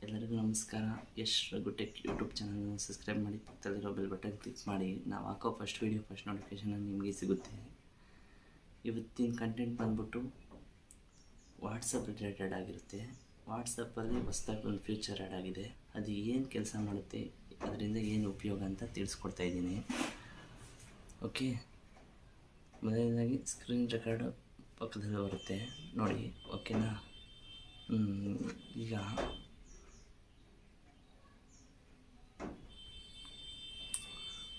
ಎಲ್ಲರಿಗೂ ನಮಸ್ಕಾರ. ಯಶ್ ರಘುಟೆಕ್ ಯೂಟ್ಯೂಬ್ ಚಾನಲ್ನ ಸಬ್ಸ್ಕ್ರೈಬ್ ಮಾಡಿ, ಪಕ್ಕದಲ್ಲಿರೋ ಬೆಲ್ ಬಟನ್ ಕ್ಲಿಕ್ ಮಾಡಿ. ನಾವು ಹಾಕೋ ಫಸ್ಟ್ ವೀಡಿಯೋ ಫಸ್ಟ್ ನೋಟಿಫಿಕೇಷನ್ ನಿಮಗೆ ಸಿಗುತ್ತೆ. ಇವತ್ತಿನ ಕಂಟೆಂಟ್ ಬಂದ್ಬಿಟ್ಟು ವಾಟ್ಸಪ್ ರಿಲೇಟೆಡ್ ಆಗಿರುತ್ತೆ. ವಾಟ್ಸಪ್ಪಲ್ಲಿ ಹೊಸದಾಗಿ ಒಂದು ಫ್ಯೂಚರ್ ಆ್ಯಡ್ ಆಗಿದೆ. ಅದು ಏನು ಕೆಲಸ ಮಾಡುತ್ತೆ, ಅದರಿಂದ ಏನು ಉಪಯೋಗ ಅಂತ ತಿಳಿಸ್ಕೊಡ್ತಾ ಇದ್ದೀನಿ. ಓಕೆ, ಮೊದಲನೇದಾಗಿ ಸ್ಕ್ರೀನ್ ರೆಕಾರ್ಡು ಪಕ್ಕದಲ್ಲಿ ಬರುತ್ತೆ ನೋಡಿ. ಓಕೆನಾ? ಈಗ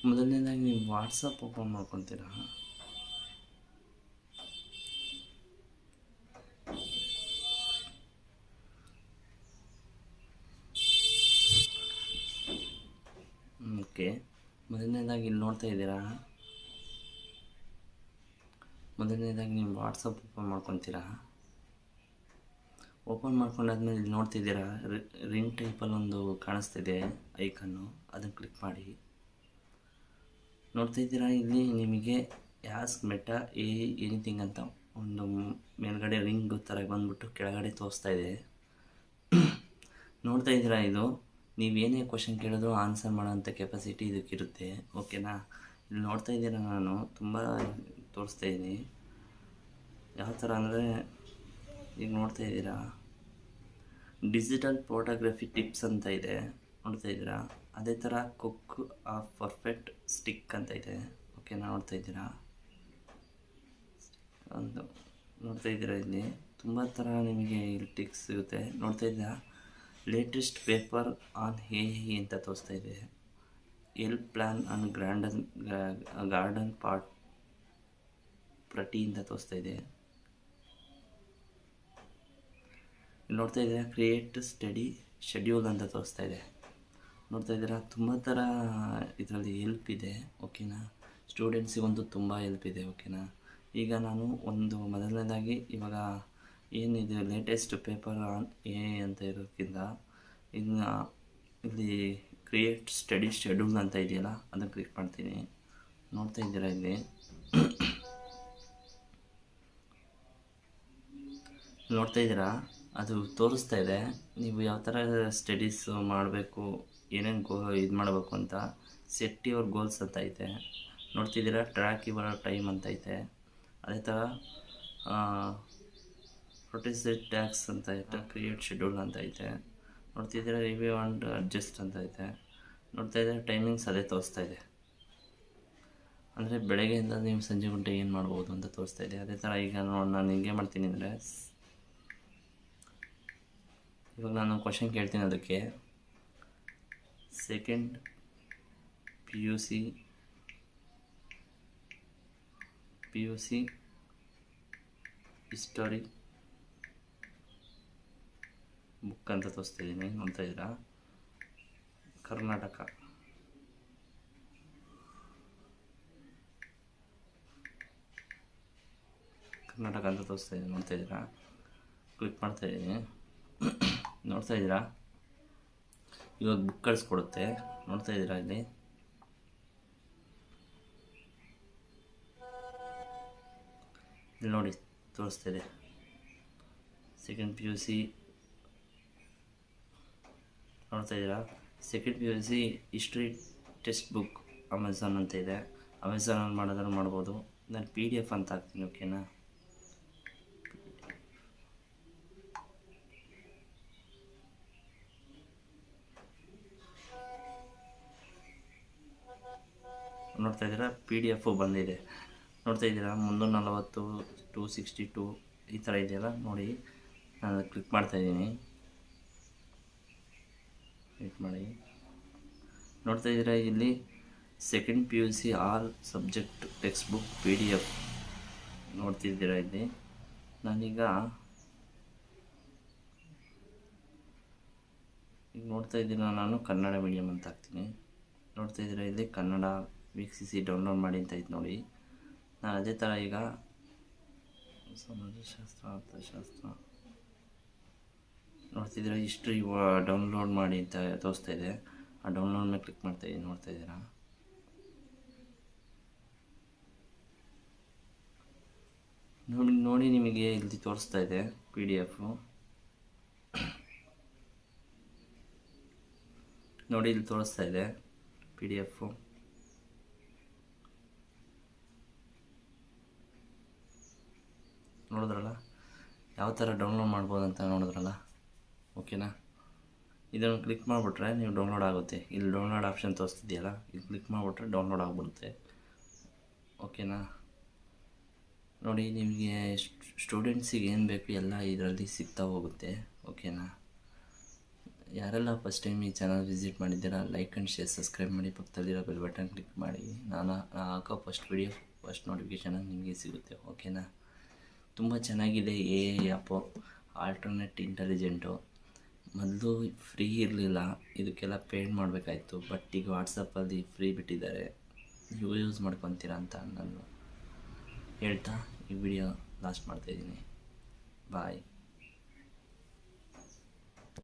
ಮೊದಲನೇದಾಗಿ ನೀವು ವಾಟ್ಸಪ್ ಓಪನ್ ಮಾಡ್ಕೊತೀರಾ. ಓಕೆ, ಮೊದಲನೇದಾಗಿ ಇಲ್ಲಿ ನೋಡ್ತಾ ಇದ್ದೀರಾ. ಮೊದಲನೇದಾಗಿ ನೀವು ವಾಟ್ಸಪ್ ಓಪನ್ ಮಾಡ್ಕೊತೀರಾ. ಓಪನ್ ಮಾಡ್ಕೊಂಡಾದ್ಮೇಲೆ ಇಲ್ಲಿ ನೋಡ್ತಿದ್ದೀರಾ, ರಿಂಗ್ ಟೈಪಲ್ಲಿ ಒಂದು ಕಾಣಿಸ್ತಿದೆ ಐಕನ್ನು, ಅದನ್ನು ಕ್ಲಿಕ್ ಮಾಡಿ. ನೋಡ್ತಾ ಇದ್ದೀರಾ, ಇಲ್ಲಿ ನಿಮಗೆ ಆಸ್ಕ್ ಮೆಟಾ ಎನಿಥಿಂಗ್ ಅಂತ ಒಂದು ಮೇಲ್ಗಡೆ ರಿಂಗ್ ಥರ ಬಂದ್ಬಿಟ್ಟು ಕೆಳಗಡೆ ತೋರಿಸ್ತಾ ಇದೆ. ನೋಡ್ತಾ ಇದ್ದೀರಾ, ಇದು ನೀವೇನೇ ಕ್ವಶನ್ ಕೇಳಿದ್ರು ಆನ್ಸರ್ ಮಾಡೋಂಥ ಕೆಪಾಸಿಟಿ ಇದಕ್ಕಿರುತ್ತೆ. ಓಕೆನಾ? ಇಲ್ಲಿ ನೋಡ್ತಾ ಇದ್ದೀರಾ, ನಾನು ತುಂಬ ತೋರಿಸ್ತಾ ಇದ್ದೀನಿ. ಯಾವ ಥರ ಅಂದರೆ, ಈಗ ನೋಡ್ತಾ ಇದ್ದೀರಾ, ಡಿಜಿಟಲ್ ಫೋಟೋಗ್ರಫಿ ಟಿಪ್ಸ್ ಅಂತ ಇದೆ, ನೋಡ್ತಾ ಇದ್ದೀರಾ. ಅದೇ ಥರ ಕುಕ್ ಆಫ್ ಪರ್ಫೆಕ್ಟ್ ಸ್ಟಿಕ್ ಅಂತ ಇದೆ. ಓಕೆನಾ? ನೋಡ್ತಾ ಇದ್ದೀರಾ, ಒಂದು ನೋಡ್ತಾ ಇದ್ದೀರಾ, ಇಲ್ಲಿ ತುಂಬ ಥರ ನಿಮಗೆ ಇಲ್ಲಿ ಟಿಕ್ಸ್ ಸಿಗುತ್ತೆ. ನೋಡ್ತಾ ಇದ್ದೀರಾ, ಲೇಟೆಸ್ಟ್ ಪೇಪರ್ ಆನ್ ಅಂತ ತೋರಿಸ್ತಾ ಇದೆ. L plan on garden part ಪ್ರಟಿ ಅಂತ ತೋರಿಸ್ತಾ ಇದೆ. ನೋಡ್ತಾ ಇದ್ದೀರಾ, ಕ್ರಿಯೇಟ್ ಸ್ಟಡಿ ಶೆಡ್ಯೂಲ್ ಅಂತ ತೋರಿಸ್ತಾ ಇದೆ. ನೋಡ್ತಾ ಇದ್ದೀರಾ, ತುಂಬ ಥರ ಇದರಲ್ಲಿ ಹೆಲ್ಪ್ ಇದೆ. ಓಕೆನಾ? ಸ್ಟೂಡೆಂಟ್ಸಿಗಂತೂ ತುಂಬ ಹೆಲ್ಪ್ ಇದೆ. ಓಕೆನಾ? ಈಗ ನಾನು ಒಂದು ಮೊದಲನೇದಾಗಿ ಇವಾಗ ಏನಿದೆ ಲೇಟೆಸ್ಟ್ ಪೇಪರ್ ಆನ್ ಅಂತ ಇರೋದಕ್ಕಿಂತ ಇನ್ನು ಇಲ್ಲಿ ಕ್ರಿಯೇಟ್ ಸ್ಟಡಿ ಶೆಡ್ಯೂಲ್ ಅಂತ ಇದೆಯಲ್ಲ, ಅದನ್ನು ಕ್ಲಿಕ್ ಮಾಡ್ತೀನಿ. ನೋಡ್ತಾ ಇದ್ದೀರಾ, ಇಲ್ಲಿ ನೋಡ್ತಾ ಇದ್ದೀರಾ, ಅದು ತೋರಿಸ್ತಾ ಇದೆ ನೀವು ಯಾವ ಥರ ಸ್ಟಡೀಸು ಮಾಡಬೇಕು, ಏನೇನು ಇದು ಮಾಡಬೇಕು ಅಂತ. ಸೆಟ್ ಯುವರ್ ಗೋಲ್ಸ್ ಅಂತ ಐತೆ. ನೋಡ್ತಿದ್ದೀರಾ, ಟ್ರ್ಯಾಕ್ ಯುವರ್ ಟೈಮ್ ಅಂತ ಐತೆ. ಅದೇ ಥರ ಪ್ರೊಟೆಸ್ಟೆಡ್ ಟ್ಯಾಕ್ಸ್ ಅಂತ ಐತೆ, ಕ್ರಿಯೇಟ್ ಶೆಡ್ಯೂಲ್ ಅಂತ ಐತೆ. ನೋಡ್ತಿದ್ದೀರಾ, ರಿವ್ಯೂ ಆ್ಯಂಡ್ ಅಡ್ಜಸ್ಟ್ ಅಂತ ಐತೆ. ನೋಡ್ತಾ ಇದ್ದೀರಾ, ಟೈಮಿಂಗ್ಸ್ ಅದೇ ತೋರಿಸ್ತಾ ಇದೆ. ಅಂದರೆ ಬೆಳಗ್ಗೆಯಿಂದ ನೀವು ಸಂಜೆ ಗಂಟೆ ಏನು ಮಾಡ್ಬೋದು ಅಂತ ತೋರಿಸ್ತಾ ಇದೆ. ಅದೇ ಥರ ಈಗ ನಾನು ಹಿಂಗೆ ಮಾಡ್ತೀನಿ ಅಂದರೆ, ಇವಾಗ ನಾನು ಕ್ವಶನ್ ಕೇಳ್ತೀನಿ. ಅದಕ್ಕೆ second P U C history book ಅಂತ ತೋರಿಸ್ತಿದ್ದೀನಿ. ನೋಡ್ತಾ ಇದ್ದೀರಾ, ಕರ್ನಾಟಕ ಅಂತ ತೋರಿಸ್ತಾ ಇದ್ದೀನಿ. ನೋಡ್ತಾ ಇದ್ದೀರಾ, ಕ್ಲಿಕ್ ಮಾಡ್ತಾ ಇದ್ದೀನಿ. ನೋಡ್ತಾ ಇದ್ದೀರಾ, ಇವಾಗ ಬುಕ್ ಕಳಿಸ್ಕೊಡುತ್ತೆ. ನೋಡ್ತಾ ಇದ್ದೀರಾ, ಇಲ್ಲಿ ನೋಡಿ ತೋರಿಸ್ತಾ ಇದೆ. ಸೆಕೆಂಡ್ ಪಿ ಯು ಸಿ ನೋಡ್ತಾ ಇದ್ದೀರಾ, second P U C history text book Amazon ಅಂತ ಇದೆ. ಅಮೆಝಾನಲ್ಲಿ ಮಾಡೋದನ್ನು ಮಾಡ್ಬೋದು. ನಾನು PDF ಅಂತ ಹಾಕ್ತೀನಿ. ಓಕೆನಾ? ನೋಡ್ತಾ ಇದ್ದೀರಾ, PDF ಬಂದಿದೆ. ನೋಡ್ತಾ ಇದ್ದೀರಾ, 340 262 ಈ ಥರ ಇದೆಯಲ್ಲ, ನೋಡಿ. ನಾನು ಕ್ಲಿಕ್ ಮಾಡ್ತಾಯಿದ್ದೀನಿ. ಕ್ಲಿಕ್ ಮಾಡಿ. ನೋಡ್ತಾ ಇದ್ದೀರಾ, ಇಲ್ಲಿ second P U C all subject text book PDF ನೋಡ್ತಿದ್ದೀರಾ. ಇಲ್ಲಿ ನಾನೀಗ ನೋಡ್ತಾ ಇದ್ದೀರಾ, ನಾನು ಕನ್ನಡ ಮೀಡಿಯಮ್ ಅಂತ ಹಾಕ್ತೀನಿ. ನೋಡ್ತಾ ಇದ್ದೀರಾ, ಇಲ್ಲಿ ಕನ್ನಡ ವೀಕ್ಷಿಸಿ ಡೌನ್ಲೋಡ್ ಮಾಡಿ ಅಂತ ಐತೆ ನೋಡಿ. ನಾನು ಅದೇ ಥರ ಈಗ ಸಮಾಜಶಾಸ್ತ್ರ ಅರ್ಥಶಾಸ್ತ್ರ ನೋಡ್ತಿದ್ದೀರಾ, ಹಿಸ್ಟ್ರಿ ಡೌನ್ಲೋಡ್ ಮಾಡಿ ಅಂತ ತೋರಿಸ್ತಾ ಇದೆ. ಆ ಡೌನ್ಲೋಡ್ ಮೇಲೆ ಕ್ಲಿಕ್ ಮಾಡ್ತಾಯಿದ್ದೀನಿ. ನೋಡ್ತಾ ಇದ್ದೀರಾ, ನೋಡಿ ನಿಮಗೆ ಇಲ್ಲಿ ತೋರಿಸ್ತಾ ಇದೆ PDF. ನೋಡಿ ಇಲ್ಲಿ ತೋರಿಸ್ತಾ ಇದೆ PDF. ನೋಡಿದ್ರಲ್ಲ ಯಾವ ಥರ ಡೌನ್ಲೋಡ್ ಮಾಡ್ಬೋದು ಅಂತ ನೋಡಿದ್ರಲ್ಲ. ಓಕೆನಾ, ಇದನ್ನು ಕ್ಲಿಕ್ ಮಾಡಿಬಿಟ್ರೆ ನೀವು ಡೌನ್ಲೋಡ್ ಆಗುತ್ತೆ. ಇಲ್ಲಿ ಡೌನ್ಲೋಡ್ ಆಪ್ಷನ್ ತೋರಿಸ್ತಿದೆಯಲ್ಲ, ಇದು ಕ್ಲಿಕ್ ಮಾಡಿಬಿಟ್ರೆ ಡೌನ್ಲೋಡ್ ಆಗಿಬಿಡುತ್ತೆ. ಓಕೆನಾ, ನೋಡಿ ನಿಮಗೆ ಸ್ಟೂಡೆಂಟ್ಸಿಗೆ ಏನು ಬೇಕು ಎಲ್ಲ ಇದರಲ್ಲಿ ಸಿಗ್ತಾ ಹೋಗುತ್ತೆ. ಓಕೆನಾ, ಯಾರೆಲ್ಲ ಫಸ್ಟ್ ಟೈಮ್ ಈ ಚಾನಲ್ ವಿಸಿಟ್ ಮಾಡಿದ್ದೀರಾ ಲೈಕ್ ಆ್ಯಂಡ್ ಶೇರ್ ಸಬ್ಸ್ಕ್ರೈಬ್ ಮಾಡಿ, ಪಕ್ಕದಲ್ಲಿರೋ ಬೆಲ್ ಬಟನ್ ಕ್ಲಿಕ್ ಮಾಡಿ. ನಾನು ಹಾಕೋ ಫಸ್ಟ್ ವಿಡಿಯೋ ಫಸ್ಟ್ ನೋಟಿಫಿಕೇಷನ್ ನಿಮಗೆ ಸಿಗುತ್ತೆ. ಓಕೆನಾ, ತುಂಬ ಚೆನ್ನಾಗಿದೆ AI ಆ್ಯಪು, ಆಲ್ಟರ್ನೇಟ್ ಇಂಟೆಲಿಜೆಂಟು. ಮೊದಲು ಫ್ರೀ ಇರಲಿಲ್ಲ, ಇದಕ್ಕೆಲ್ಲ ಪೇಡ್ ಮಾಡಬೇಕಾಯ್ತು. ಬಟ್ ಈಗ ವಾಟ್ಸಪ್ಪಲ್ಲಿ ಫ್ರೀ ಬಿಟ್ಟಿದ್ದಾರೆ, ನೀವು ಯೂಸ್ ಮಾಡ್ಕೊತೀರಾ ಅಂತ ನಾನು ಹೇಳ್ತಾ ಈ ವಿಡಿಯೋ ಲಾಸ್ಟ್ ಮಾಡ್ತಾಯಿದ್ದೀನಿ. ಬಾಯ್.